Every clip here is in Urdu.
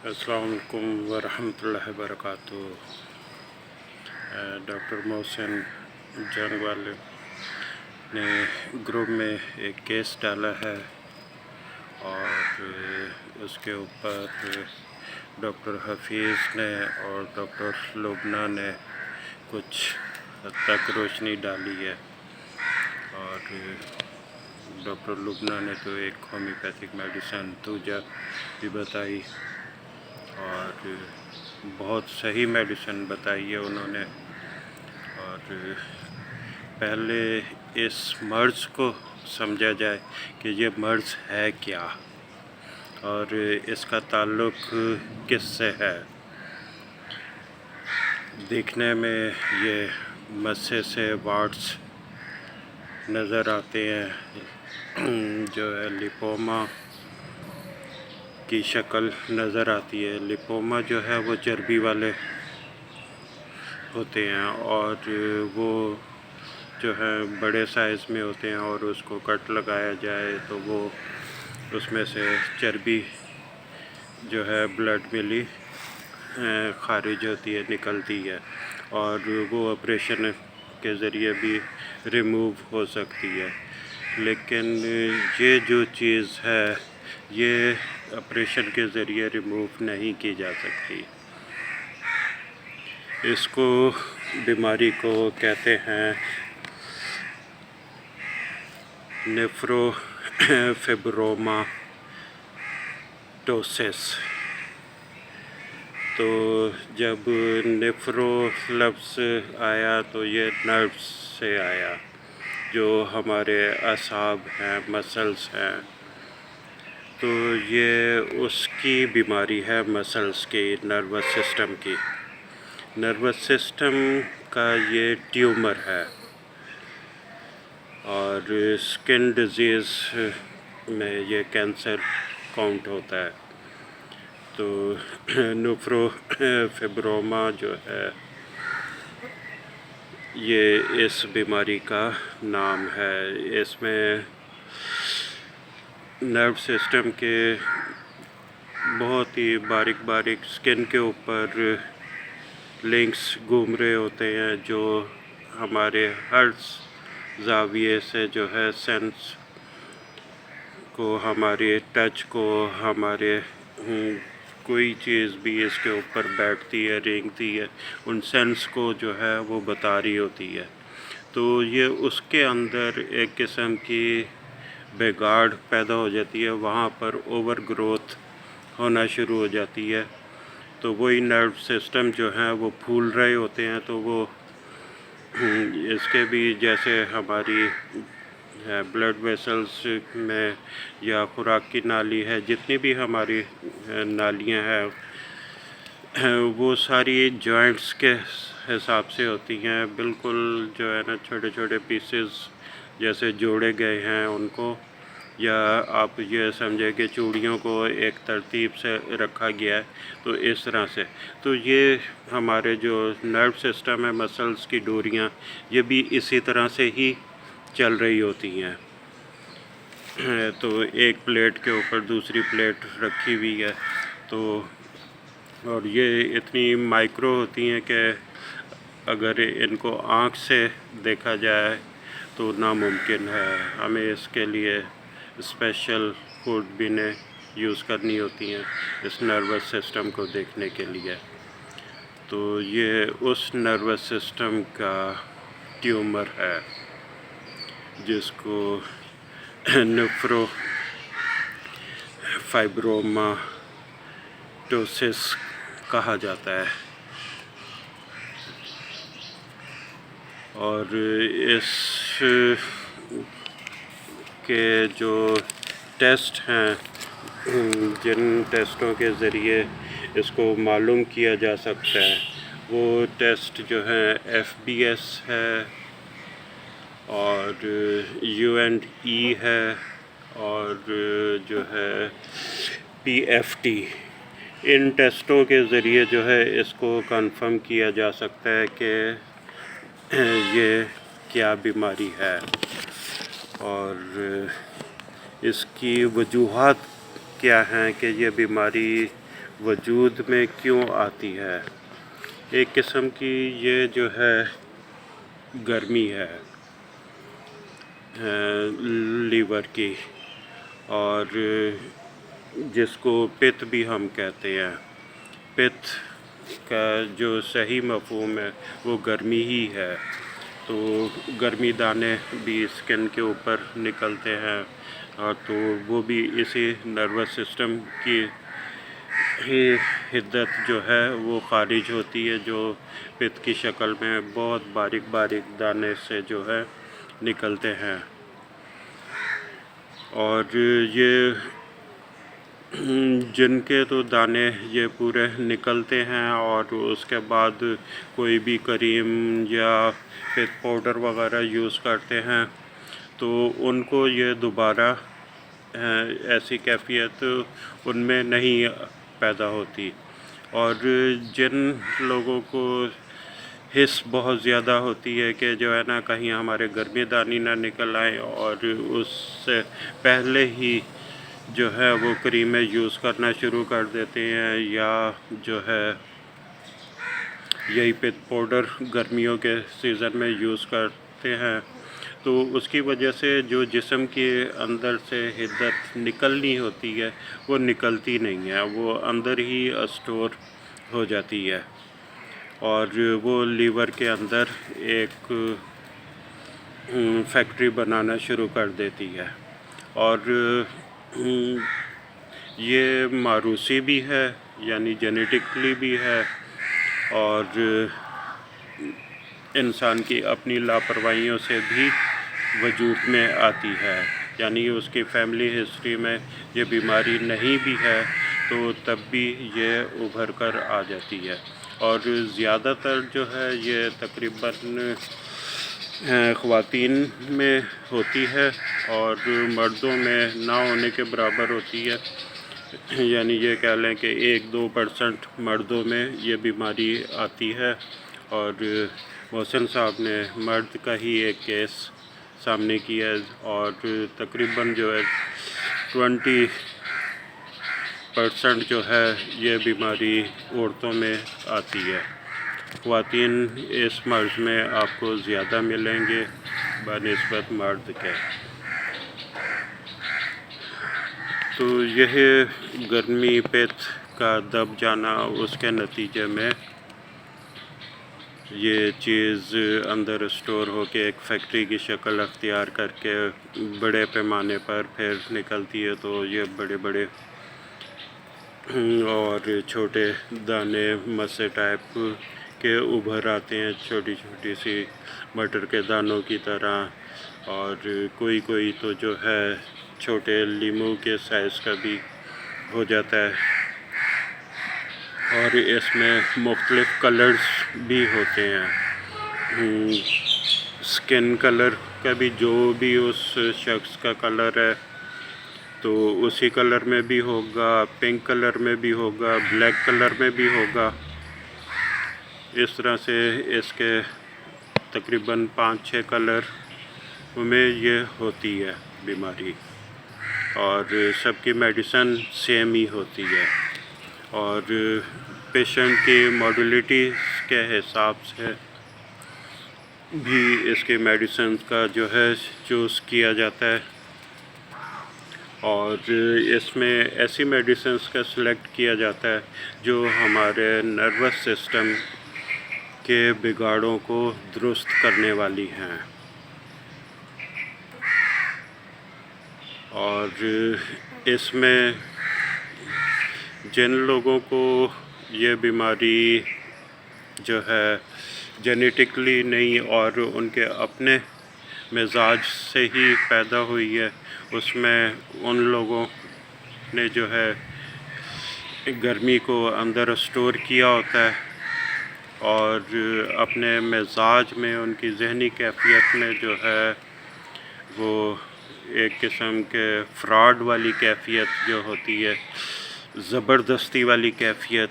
السلام علیکم ورحمۃ اللہ وبرکاتہ۔ ڈاکٹر محسن جنگ والے نے گروپ میں ایک کیس ڈالا ہے اور اس کے اوپر ڈاکٹر حفیظ نے اور ڈاکٹر لبنہ نے کچھ حد تک روشنی ڈالی ہے، اور ڈاکٹر لبنہ نے تو ایک ہومیوپیتھک میڈیسن توجہ بھی بتائی اور بہت صحیح میڈیسن بتائی ہے انہوں نے۔ اور پہلے اس مرض کو سمجھا جائے کہ یہ مرض ہے کیا اور اس کا تعلق کس سے ہے۔ دیکھنے میں یہ مسے سے واٹس نظر آتے ہیں، جو ہے لپوما کی شکل نظر آتی ہے۔ لپوما جو ہے وہ چربی والے ہوتے ہیں اور وہ جو ہے بڑے سائز میں ہوتے ہیں، اور اس کو کٹ لگایا جائے تو وہ اس میں سے چربی جو ہے بلڈ ملی خارج ہوتی ہے، نکلتی ہے، اور وہ آپریشن کے ذریعے بھی ریموو ہو سکتی ہے۔ لیکن یہ جو چیز ہے یہ آپریشن کے ذریعے ریموو نہیں کی جا سکتی۔ اس کو بیماری کو کہتے ہیں نیفرو فبروما ٹوسس۔ تو جب نیفرو لفظ آیا تو یہ نروس سے آیا، جو ہمارے اعصاب ہیں، مسلز ہیں، تو یہ اس کی بیماری ہے، مسلز کی، نروس سسٹم کی۔ نروس سسٹم کا یہ ٹیومر ہے، اور اسکن ڈیزیز میں یہ کینسر کاؤنٹ ہوتا ہے۔ تو نیفرو فبروما جو ہے یہ اس بیماری کا نام ہے۔ اس میں نرو سسٹم کے بہت ہی باریک باریک اسکن کے اوپر لنکس گھوم رہے ہوتے ہیں، جو ہمارے ہر زاویے سے جو ہے سینس کو، ہمارے ٹچ کو، ہمارے کوئی چیز بھی اس کے اوپر بیٹھتی ہے، رینگتی ہے، ان سینس کو جو ہے وہ بتا رہی ہوتی ہے۔ تو یہ اس کے اندر ایک قسم کی بگاڑ پیدا ہو جاتی ہے، وہاں پر اوور گروتھ ہونا شروع ہو جاتی ہے۔ تو وہی نرو سسٹم جو ہیں وہ پھول رہے ہوتے ہیں، تو وہ اس کے بھی جیسے ہماری بلڈ ویسلز میں یا خوراک کی نالی ہے، جتنی بھی ہماری نالیاں ہیں وہ ساری جوائنٹس کے حساب سے ہوتی ہیں، بالکل جو ہے نا چھوٹے چھوٹے پیسز جیسے جوڑے گئے ہیں ان کو، یا آپ یہ سمجھیں کہ چوڑیوں کو ایک ترتیب سے رکھا گیا ہے، تو اس طرح سے۔ تو یہ ہمارے جو نرو سسٹم ہے، مسلز کی ڈوریاں، یہ بھی اسی طرح سے ہی چل رہی ہوتی ہیں۔ تو ایک پلیٹ کے اوپر دوسری پلیٹ رکھی ہوئی ہے، تو اور یہ اتنی مائکرو ہوتی ہیں کہ اگر ان کو آنکھ سے دیکھا جائے تو ناممکن ہے، ہمیں اس کے لیے اسپیشل خوردبینیں یوز کرنی ہوتی ہیں اس نروس سسٹم کو دیکھنے کے لیے۔ تو یہ اس نروس سسٹم کا ٹیومر ہے جس کو نیفرو فائبروما ٹوسس کہا جاتا ہے۔ اور اس کے جو ٹیسٹ ہیں، جن ٹیسٹوں کے ذریعے اس کو معلوم کیا جا سکتا ہے، وہ ٹیسٹ جو ہیں ایف بی ایس ہے، اور یو اینڈ ای ہے، اور جو ہے پی ایف ٹی۔ ان ٹیسٹوں کے ذریعے جو ہے اس کو کنفرم کیا جا سکتا ہے کہ یہ کیا بیماری ہے، اور اس کی وجوہات کیا ہیں کہ یہ بیماری وجود میں کیوں آتی ہے؟ ایک قسم کی یہ جو ہے گرمی ہے لیور کی، اور جس کو پت بھی ہم کہتے ہیں۔ پت کا جو صحیح مفہوم ہے وہ گرمی ہی ہے۔ تو گرمی دانے بھی اسکن کے اوپر نکلتے ہیں، اور تو وہ بھی اسی نروس سسٹم کی ہی حدت جو ہے وہ خارج ہوتی ہے، جو پت کی شکل میں بہت باریک باریک دانے سے جو ہے نکلتے ہیں۔ اور یہ جن کے تو دانے یہ پورے نکلتے ہیں، اور اس کے بعد کوئی بھی کریم یا پت پاؤڈر وغیرہ یوز کرتے ہیں تو ان کو یہ دوبارہ ایسی کیفیت ان میں نہیں پیدا ہوتی۔ اور جن لوگوں کو حس بہت زیادہ ہوتی ہے کہ جو ہے نا کہیں ہمارے گرمی دانی نہ نکل آئیں، اور اس سے پہلے ہی جو ہے وہ کریمیں یوز کرنا شروع کر دیتے ہیں، یا جو ہے یہی پت پاؤڈر گرمیوں کے سیزن میں یوز کرتے ہیں، تو اس کی وجہ سے جو جسم کے اندر سے حدت نکلنی ہوتی ہے وہ نکلتی نہیں ہے، وہ اندر ہی اسٹور ہو جاتی ہے، اور وہ لیور کے اندر ایک فیکٹری بنانا شروع کر دیتی ہے۔ اور یہ موروثی بھی ہے، یعنی جینیٹکلی بھی ہے، اور انسان کی اپنی لاپرواہیوں سے بھی وجود میں آتی ہے، یعنی اس کی فیملی ہسٹری میں یہ بیماری نہیں بھی ہے تو تب بھی یہ ابھر کر آ جاتی ہے۔ اور زیادہ تر جو ہے یہ تقریباً خواتین میں ہوتی ہے، اور مردوں میں نہ ہونے کے برابر ہوتی ہے، یعنی یہ کہہ لیں کہ 1-2% مردوں میں یہ بیماری آتی ہے۔ اور محسن صاحب نے مرد کا ہی ایک کیس سامنے کیا ہے، اور تقریباً جو ہے 20% جو ہے یہ بیماری عورتوں میں آتی ہے۔ خواتین اس مرض میں آپ کو زیادہ ملیں گے بنسبت مرد کے۔ تو یہ گرمی پت کا دب جانا، اس کے نتیجے میں یہ چیز اندر اسٹور ہو کے ایک فیکٹری کی شکل اختیار کر کے بڑے پیمانے پر پھر نکلتی ہے، تو یہ بڑے بڑے اور چھوٹے دانے مسے ٹائپ کے ابھر آتے ہیں، چھوٹی چھوٹی سی مٹر کے دانوں کی طرح، اور کوئی تو جو ہے چھوٹے لیمو کے سائز کا بھی ہو جاتا ہے، اور اس میں مختلف کلرز بھی ہوتے ہیں۔ سکن کلر کا بھی، جو بھی اس شخص کا کلر ہے تو اسی کلر میں بھی ہوگا، پنک کلر میں بھی ہوگا، بلیک کلر میں بھی ہوگا۔ اس طرح سے اس کے تقریباً 5-6 کلر میں یہ ہوتی ہے بیماری، اور سب کی میڈیسن سیم ہی ہوتی ہے، اور پیشنٹ کی موڈیلٹی کے حساب سے بھی اس کی میڈیسن کا جو ہے چوز کیا جاتا ہے، اور اس میں ایسی میڈیسنز کا سلیکٹ کیا جاتا ہے جو ہمارے نروس سسٹم کے بگاڑوں کو درست کرنے والی ہیں۔ اور اس میں جن لوگوں کو یہ بیماری جو ہے جینیٹکلی نہیں اور ان کے اپنے مزاج سے ہی پیدا ہوئی ہے، اس میں ان لوگوں نے جو ہے گرمی کو اندر اسٹور کیا ہوتا ہے، اور اپنے مزاج میں ان کی ذہنی کیفیت میں جو ہے وہ ایک قسم کے فراڈ والی کیفیت جو ہوتی ہے، زبردستی والی کیفیت،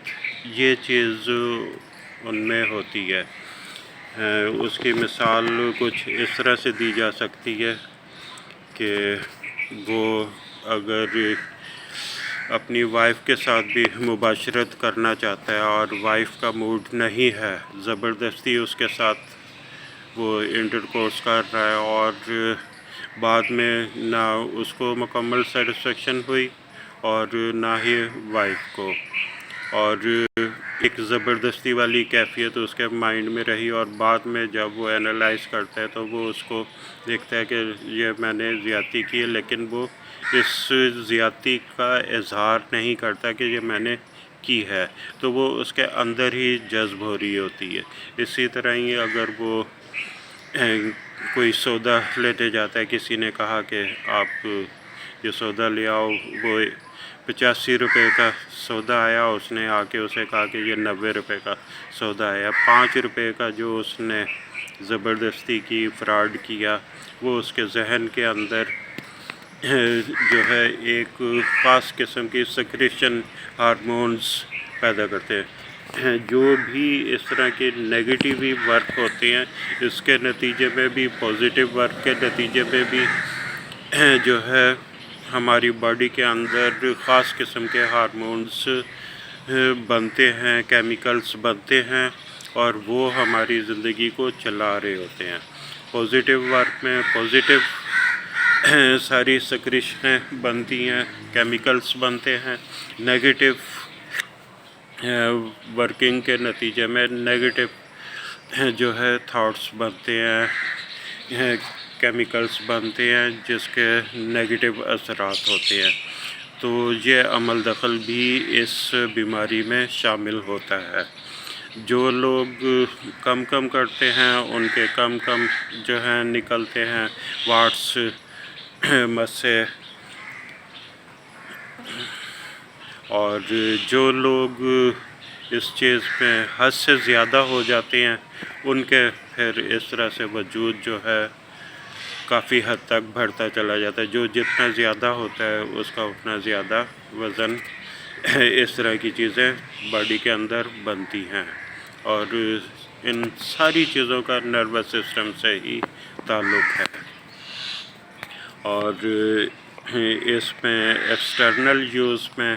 یہ چیز ان میں ہوتی ہے۔ اس کی مثال کچھ اس طرح سے دی جا سکتی ہے کہ وہ اگر اپنی وائف کے ساتھ بھی مباشرت کرنا چاہتا ہے اور وائف کا موڈ نہیں ہے، زبردستی اس کے ساتھ وہ انٹر کورس کر رہا ہے اور بعد میں نہ اس کو مکمل سیٹسفیکشن ہوئی اور نہ ہی وائف کو، اور ایک زبردستی والی کیفیت اس کے مائنڈ میں رہی، اور بعد میں جب وہ انالائز کرتا ہے تو وہ اس کو دیکھتا ہے کہ یہ میں نے زیادتی کی ہے، لیکن وہ اس زیادتی کا اظہار نہیں کرتا کہ یہ میں نے کی ہے، تو وہ اس کے اندر ہی جذب ہو رہی ہوتی ہے۔ اسی طرح ہی اگر وہ کوئی سودا لیتے جاتا ہے، کسی نے کہا کہ آپ یہ سودا لے آؤ، وہ 85 روپے کا سودا آیا، اس نے آ کے اسے کہا کہ یہ 90 روپے کا سودا آیا، 5 روپے کا جو اس نے زبردستی کی، فراڈ کیا، وہ اس کے ذہن کے اندر جو ہے ایک خاص قسم کی سیکریشن ہارمونز پیدا کرتے ہیں۔ جو بھی اس طرح کے نیگیٹیو ورک ہوتے ہیں، اس کے نتیجے میں بھی، پوزیٹیو ورک کے نتیجے میں بھی جو ہے ہماری باڈی کے اندر خاص قسم کے ہارمونز بنتے ہیں، کیمیکلز بنتے ہیں، اور وہ ہماری زندگی کو چلا رہے ہوتے ہیں۔ پوزیٹیو ورک میں پوزیٹیو ساری سیکریشنیں بنتی ہیں، کیمیکلز بنتے ہیں، نیگیٹیو ورکنگ کے نتیجے میں نیگیٹیو جو ہے تھاٹس بنتے ہیں، کیمیکلز بنتے ہیں جس کے نیگیٹیو اثرات ہوتے ہیں۔ تو یہ عمل دخل بھی اس بیماری میں شامل ہوتا ہے۔ جو لوگ کم کرتے ہیں ان کے کم جو ہیں نکلتے ہیں واٹس مسے، اور جو لوگ اس چیز میں حد سے زیادہ ہو جاتے ہیں ان کے پھر اس طرح سے وجود جو ہے کافی حد تک بڑھتا چلا جاتا ہے۔ جو جتنا زیادہ ہوتا ہے اس کا اتنا زیادہ وزن، اس طرح کی چیزیں باڈی کے اندر بنتی ہیں، اور ان ساری چیزوں کا نروس سسٹم سے ہی تعلق ہے۔ اور اس میں ایکسٹرنل یوز میں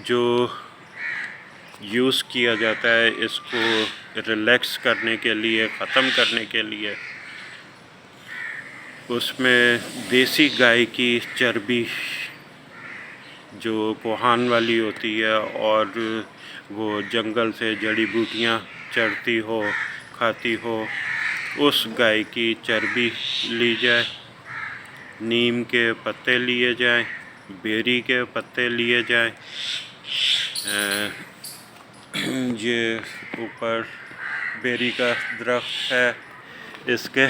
جو یوز کیا جاتا ہے اس کو ریلیکس کرنے کے لیے، ختم کرنے کے لیے، اس میں دیسی گائے کی چربی جو کوہان والی ہوتی ہے اور وہ جنگل سے جڑی بوٹیاں چرتی ہو، کھاتی ہو، اس گائے کی چربی لی جائے، نیم کے پتے لیے جائیں، بیری کے پتے لیے جائیں، یہ اوپر بیری کا درخت ہے، اس کے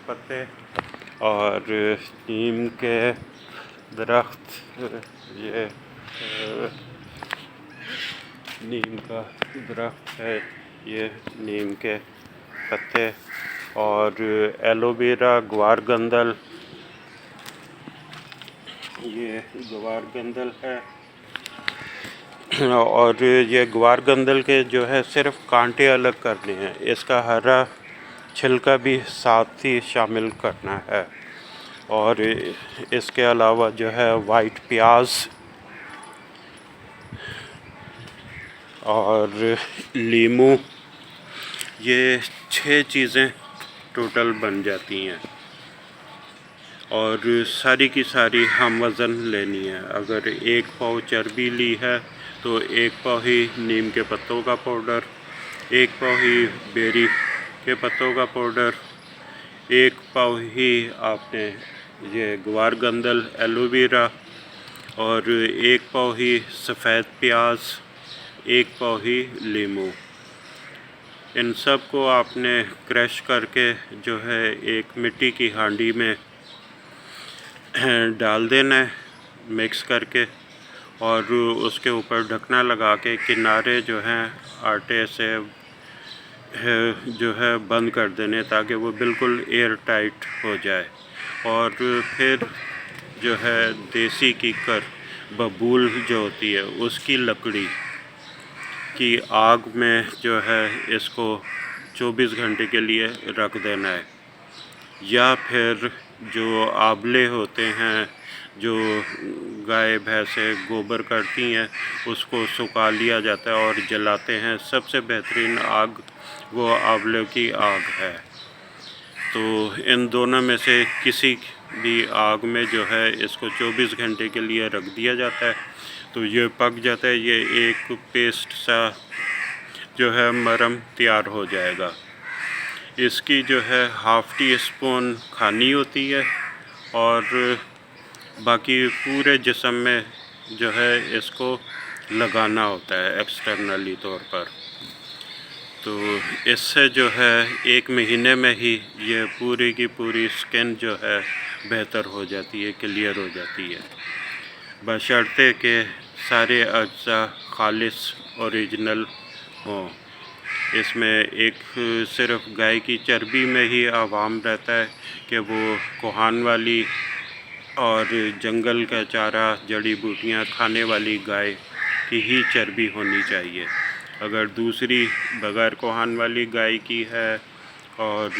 پتے، اور نیم کے درخت، یہ نیم کا درخت ہے، یہ نیم کے پتے، اور ایلو ویرا، گوار گندل، یہ گوار گندل ہے، اور یہ گوار گندل کے جو ہے صرف کانٹے الگ کرنے ہیں، اس کا ہرا چھلکا بھی ساتھ ہی شامل کرنا ہے، اور اس کے علاوہ جو ہے وائٹ پیاز اور لیموں، یہ 6 چیزیں ٹوٹل بن جاتی ہیں، اور ساری کی ساری ہم وزن لینی ہے۔ اگر 1 پاؤ چربی لی ہے تو 1 پاؤ ہی نیم کے پتوں کا پاؤڈر، 1 پاؤ ہی بیری کے پتوں کا پاؤڈر، 1 پاؤ ہی آپ نے یہ گوار گندل، ایلو ویرا، اور 1 پاؤ ہی سفید پیاز، 1 پاؤ ہی لیموں، ان سب کو آپ نے کریش کر کے جو ہے ایک مٹی کی ہانڈی میں ڈال دینا ہے مکس کر کے، اور اس کے اوپر ڈھکنا لگا کے کنارے جو ہیں آٹے سے جو ہے بند کر دینے تاکہ وہ بالکل ایئر ٹائٹ ہو جائے، اور پھر جو ہے دیسی کیکر، ببول جو ہوتی ہے، اس کی لکڑی کی آگ میں جو ہے اس کو 24 گھنٹے کے لیے رکھ دینا ہے، یا پھر جو آبلے ہوتے ہیں جو گائے بھینسیں گوبر کرتی ہیں اس کو سکھا لیا جاتا ہے اور جلاتے ہیں۔ سب سے بہترین آگ وہ آنولوں کی آگ ہے۔ تو ان دونوں میں سے کسی بھی آگ میں جو ہے اس کو 24 گھنٹے کے لیے رکھ دیا جاتا ہے تو یہ پک جاتا ہے۔ یہ ایک پیسٹ سا جو ہے مرم تیار ہو جائے گا۔ اس کی جو ہے ½ ٹی اسپون کھانی ہوتی ہے اور باقی پورے جسم میں جو ہے اس کو لگانا ہوتا ہے ایکسٹرنلی طور پر۔ تو اس سے جو ہے 1 مہینے میں ہی یہ پوری کی پوری سکن جو ہے بہتر ہو جاتی ہے، کلیئر ہو جاتی ہے، بشرطے کہ سارے اجزاء خالص اوریجنل ہوں۔ اس میں ایک صرف گائے کی چربی میں ہی عوام رہتا ہے کہ وہ کوہان والی اور جنگل کا چارہ جڑی بوٹیاں کھانے والی گائے کی ہی چربی ہونی چاہیے۔ اگر دوسری بغیر کوہان والی گائے کی ہے اور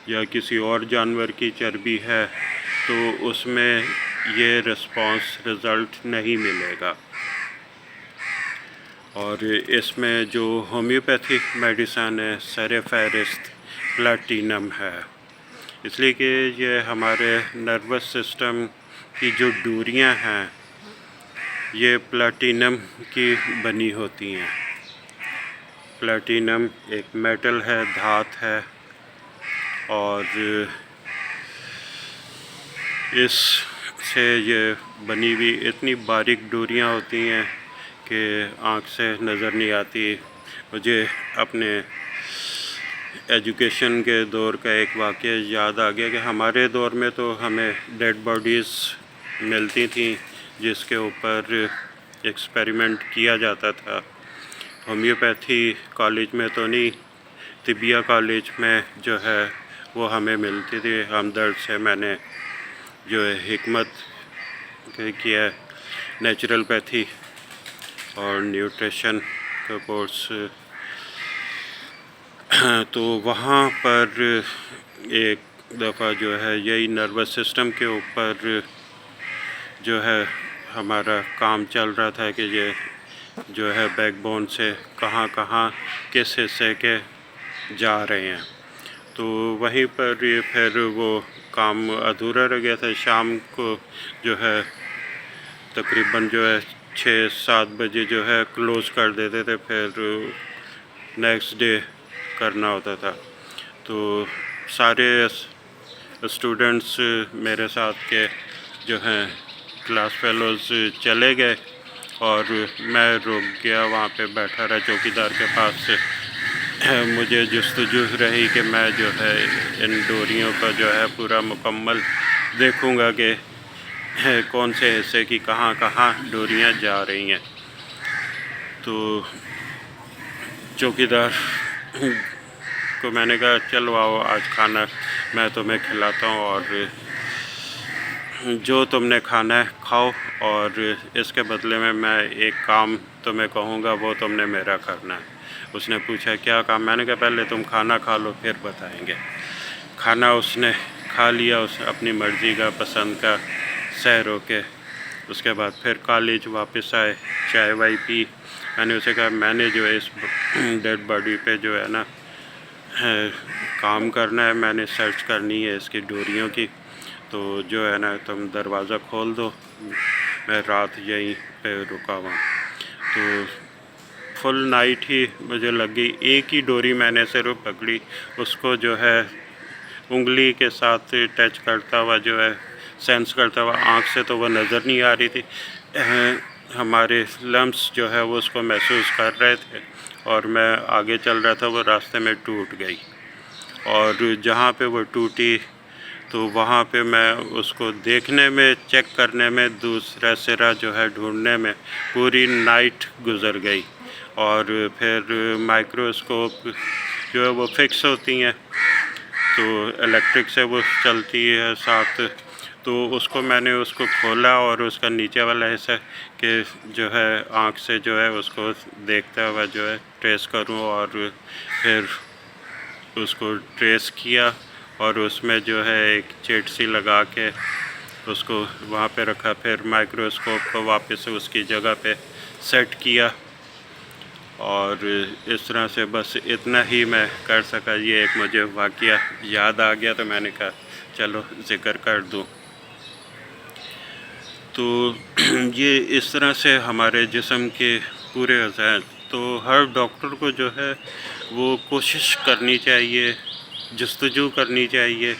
یا کسی اور جانور کی چربی ہے تو اس میں یہ رزلٹ نہیں ملے گا۔ اور اس میں جو ہومیوپیتھک میڈیسن ہے سر فہرست پلاٹینم ہے، اس لیے کہ یہ ہمارے نروس سسٹم کی جو ڈوریاں ہیں یہ پلاٹینم کی بنی ہوتی ہیں۔ پلاٹینم ایک میٹل ہے، دھات ہے، اور اس سے یہ بنی ہوئی اتنی باریک ڈوریاں ہوتی ہیں کہ آنکھ سے نظر نہیں آتی۔ مجھے اپنے ایجوکیشن کے دور کا ایک واقعہ یاد آ گیا کہ ہمارے دور میں تو ہمیں ڈیڈ باڈیز ملتی تھیں جس کے اوپر ایکسپیریمنٹ کیا جاتا تھا۔ ہومیوپیتھی کالج میں تو نہیں، طبیہ کالج میں جو ہے وہ ہمیں ملتی تھی۔ ہمدرد سے میں نے جو ہے حکمت کیا ہے نیچرل پیتھی اور نیوٹریشن کا کورس، تو وہاں پر ایک دفعہ جو ہے یہی نروس سسٹم کے اوپر جو ہے ہمارا کام چل رہا تھا کہ یہ جو ہے بیک بون سے کہاں کہاں کس حصے کے جا رہے ہیں، تو وہیں پر یہ پھر وہ کام ادھورا رہ گیا تھا۔ شام کو جو ہے تقریباً جو ہے 6-7 بجے جو ہے کلوز کر دیتے تھے، پھر نیکسٹ ڈے کرنا ہوتا تھا۔ تو سارے اسٹوڈنٹس میرے ساتھ کے جو ہیں کلاس فیلوز چلے گئے اور میں رک گیا، وہاں پہ بیٹھا رہا چوکیدار کے پاس سے۔ مجھے جستجو رہی کہ میں جو ہے ان ڈوریوں کا جو ہے پورا مکمل دیکھوں گا کہ کون سے حصے کی کہاں کہاں ڈوریاں جا رہی ہیں۔ تو چوکیدار کو میں نے کہا چلو آؤ آج کھانا میں تمہیں کھلاتا ہوں اور جو تم نے کھانا ہے کھاؤ، اور اس کے بدلے میں ایک کام تمہیں کہوں گا وہ تم نے میرا کرنا ہے۔ اس نے پوچھا کیا کام؟ میں نے کہا پہلے تم کھانا کھا لو پھر بتائیں گے۔ کھانا اس نے کھا لیا، اس اپنی مرضی کا پسند کا سیر ہو کے، اس کے بعد پھر کالج واپس آئے، چائے وائی پی۔ میں نے اسے کہا میں نے جو ہے اس ڈیڈ باڈی پہ جو ہے نا کام کرنا ہے، میں نے سرچ کرنی ہے اس کی ڈوریوں کی، تو جو ہے نا تم دروازہ کھول دو، میں رات یہیں پہ رکا ہوا۔ تو فل نائٹ ہی مجھے لگ گئی، ایک ہی ڈوری میں نے صرف پکڑی، اس کو جو ہے انگلی کے ساتھ ٹچ کرتا ہوا جو ہے سینس کرتا ہوا، آنکھ سے تو وہ نظر نہیں آ رہی تھی، ہمارے لمس جو ہے وہ اس کو محسوس کر رہے تھے، اور میں آگے چل رہا تھا، وہ راستے میں ٹوٹ گئی، اور جہاں پہ وہ ٹوٹی تو وہاں پہ میں اس کو دیکھنے میں، چیک کرنے میں، دوسرا سرا جو ہے ڈھونڈنے میں پوری نائٹ گزر گئی، اور پھر مائکروسکوپ جو ہے وہ فکس ہوتی ہیں تو الیکٹرک سے وہ چلتی ہے ساتھ، تو اس کو میں نے اس کو کھولا اور اس کا نیچے والا حصہ کہ جو ہے آنکھ سے جو ہے اس کو دیکھتا ہوا جو ہے ٹریس کروں، اور پھر اس کو ٹریس کیا اور اس میں جو ہے ایک چٹ سی لگا کے اس کو وہاں پہ رکھا، پھر مائکروسکوپ کو واپس سے اس کی جگہ پہ سیٹ کیا، اور اس طرح سے بس اتنا ہی میں کر سکا۔ یہ ایک مجھے واقعہ یاد آ گیا تو میں نے کہا چلو ذکر کر دوں۔ تو یہ اس طرح سے ہمارے جسم کے پورے اعضاء، تو ہر ڈاکٹر کو جو ہے وہ کوشش کرنی چاہیے، جستجو کرنی چاہیے،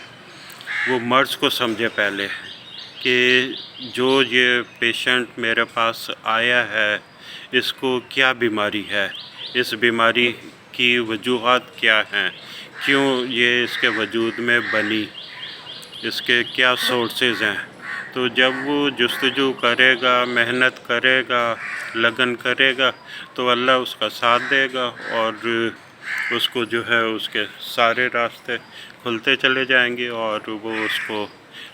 وہ مرض کو سمجھے پہلے کہ جو یہ پیشنٹ میرے پاس آیا ہے اس کو کیا بیماری ہے، اس بیماری کی وجوہات کیا ہیں، کیوں یہ اس کے وجود میں بنی، اس کے کیا سورسز ہیں۔ تو جب وہ جستجو کرے گا، محنت کرے گا، لگن کرے گا، تو اللہ اس کا ساتھ دے گا، اور اس کو جو ہے اس کے سارے راستے کھلتے چلے جائیں گے، اور وہ اس کو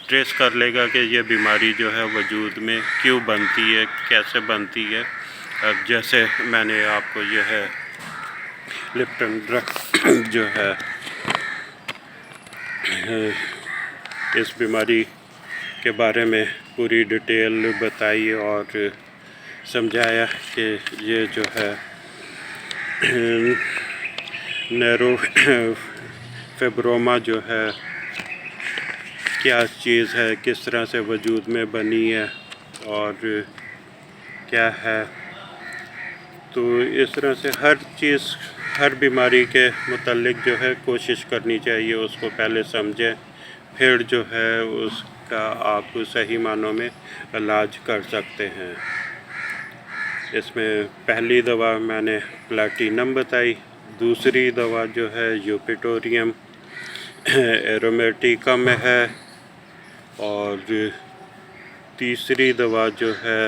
ٹریس کر لے گا کہ یہ بیماری جو ہے وجود میں کیوں بنتی ہے، کیسے بنتی ہے۔ اب جیسے میں نے آپ کو یہ ہے لپٹن ڈرگ جو ہے اس بیماری کے بارے میں پوری ڈیٹیل بتائی اور سمجھایا کہ یہ جو ہے نیرو فیبروما جو ہے کیا چیز ہے، کس طرح سے وجود میں بنی ہے اور کیا ہے۔ تو اس طرح سے ہر چیز، ہر بیماری کے متعلق جو ہے کوشش کرنی چاہیے، اس کو پہلے سمجھیں، پھر جو ہے اس کا آپ صحیح معنوں میں علاج کر سکتے ہیں۔ اس میں پہلی دوا میں نے پلاٹینم بتائی، دوسری دوا جو ہے یوپیٹوریم ایرومیٹیکم ہے، اور تیسری دوا جو ہے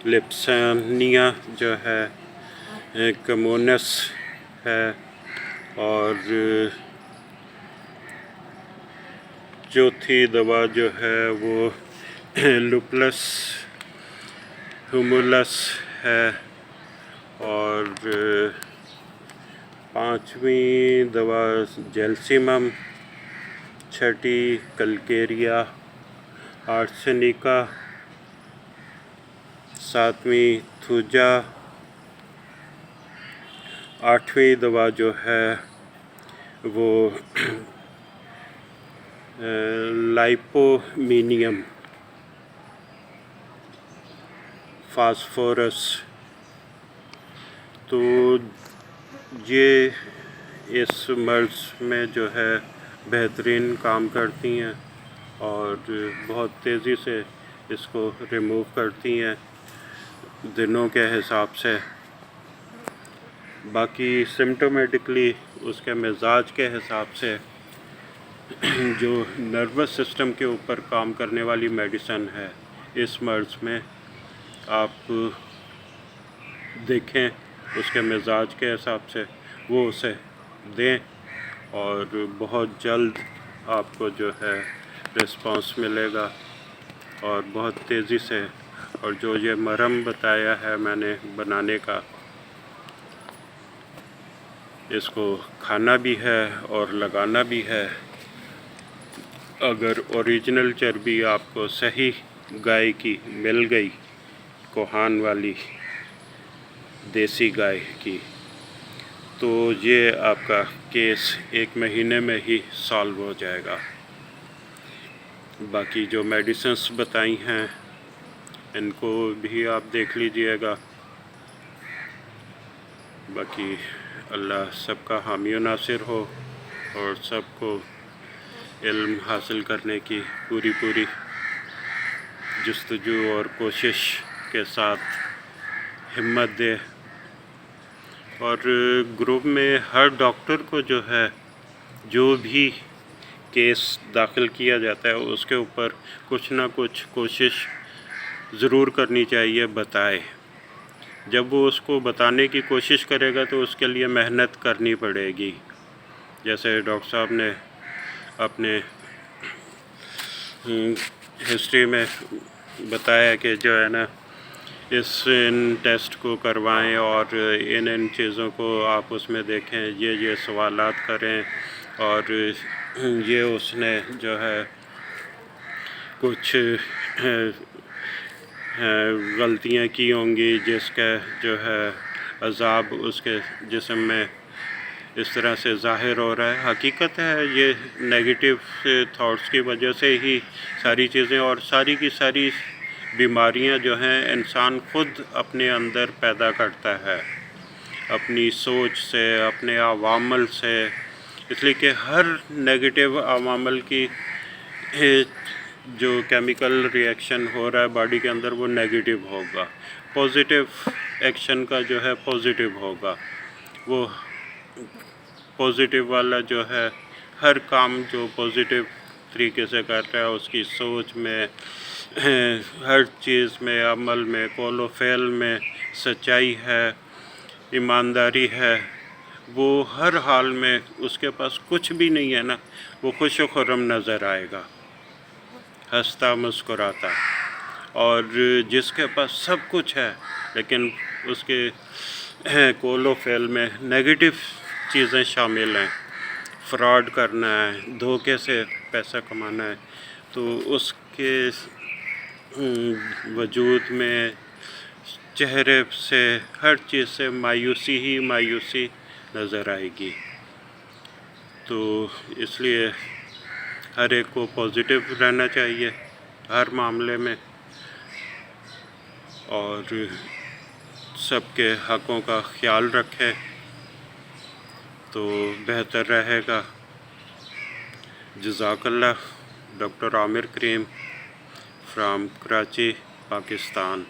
لپسانیا جو ہے کمونس ہے، اور چوتھی دوا جو ہے وہ لوپلس ہیمولس ہے، اور پانچویں دوا جیلسیمم، چھٹی کلکیریا آرسینیکا، ساتویں تھوجا، آٹھویں دوا جو ہے وہ لائپومینیم فاسفورس۔ تو یہ اس مرض میں جو ہے بہترین کام کرتی ہیں اور بہت تیزی سے اس کو ریموو کرتی ہیں دنوں کے حساب سے۔ باقی سمٹومیٹکلی اس کے مزاج کے حساب سے جو نروس سسٹم کے اوپر کام کرنے والی میڈیسن ہے اس مرض میں، آپ دیکھیں اس کے مزاج کے حساب سے وہ اسے دیں، اور بہت جلد آپ کو جو ہے رسپانس ملے گا، اور بہت تیزی سے۔ اور جو یہ مرہم بتایا ہے میں نے بنانے کا، اس کو کھانا بھی ہے اور لگانا بھی ہے۔ اگر اوریجنل چربی آپ کو صحیح گائے کی مل گئی، کوہان والی دیسی گائے کی، تو یہ آپ کا کیس 1 مہینے میں ہی سالو ہو جائے گا۔ باقی جو میڈیسنس بتائی ہیں ان کو بھی آپ دیکھ لیجئے گا۔ باقی اللہ سب کا حامی و ناصر ہو، اور سب کو علم حاصل کرنے کی پوری جستجو اور کوشش کے ساتھ ہمت دے، اور گروپ میں ہر ڈاکٹر کو جو ہے جو بھی کیس داخل کیا جاتا ہے اس کے اوپر کچھ نہ کچھ کوشش ضرور کرنی چاہیے، بتائے۔ جب وہ اس کو بتانے کی کوشش کرے گا تو اس کے لیے محنت کرنی پڑے گی۔ جیسے ڈاکٹر صاحب نے اپنے ہسٹری میں بتایا کہ جو ہے نا ان ٹیسٹ کو کروائیں، اور ان چیزوں کو آپ اس میں دیکھیں، یہ سوالات کریں، اور یہ اس نے جو ہے کچھ غلطیاں کی ہوں گی جس کا جو ہے عذاب اس کے جسم میں اس طرح سے ظاہر ہو رہا ہے۔ حقیقت ہے یہ نیگیٹو تھاٹس کی وجہ سے ہی ساری چیزیں اور ساری کی ساری بیماریاں جو ہیں انسان خود اپنے اندر پیدا کرتا ہے اپنی سوچ سے، اپنے عوامل سے، اس لیے کہ ہر نیگیٹو عوامل کی جو کیمیکل ریئیکشن ہو رہا ہے باڈی کے اندر وہ نیگیٹو ہوگا، پوزیٹیو ایکشن کا جو ہے پوزیٹیو ہوگا، وہ پوزیٹیو والا جو ہے ہر کام جو پوزیٹیو طریقے سے کر رہا ہے اس کی سوچ میں، ہر چیز میں، عمل میں، قول و فعل میں سچائی ہے، ایمانداری ہے، وہ ہر حال میں اس کے پاس کچھ بھی نہیں ہے نا، وہ خوش و خرم نظر آئے گا، ہنستا مسکراتا۔ اور جس کے پاس سب کچھ ہے لیکن اس کے قول و فعل میں نیگیٹو چیزیں شامل ہیں، فراڈ کرنا ہے، دھوکے سے پیسہ کمانا ہے، تو اس کے وجود میں چہرے سے ہر چیز سے مایوسی ہی مایوسی نظر آئے گی۔ تو اس لیے ہر ایک کو پوزیٹیو رہنا چاہیے ہر معاملے میں، اور سب کے حقوں کا خیال رکھے تو بہتر رہے گا۔ جزاک اللہ۔ Doctor Amir Karim from Karachi, Pakistan.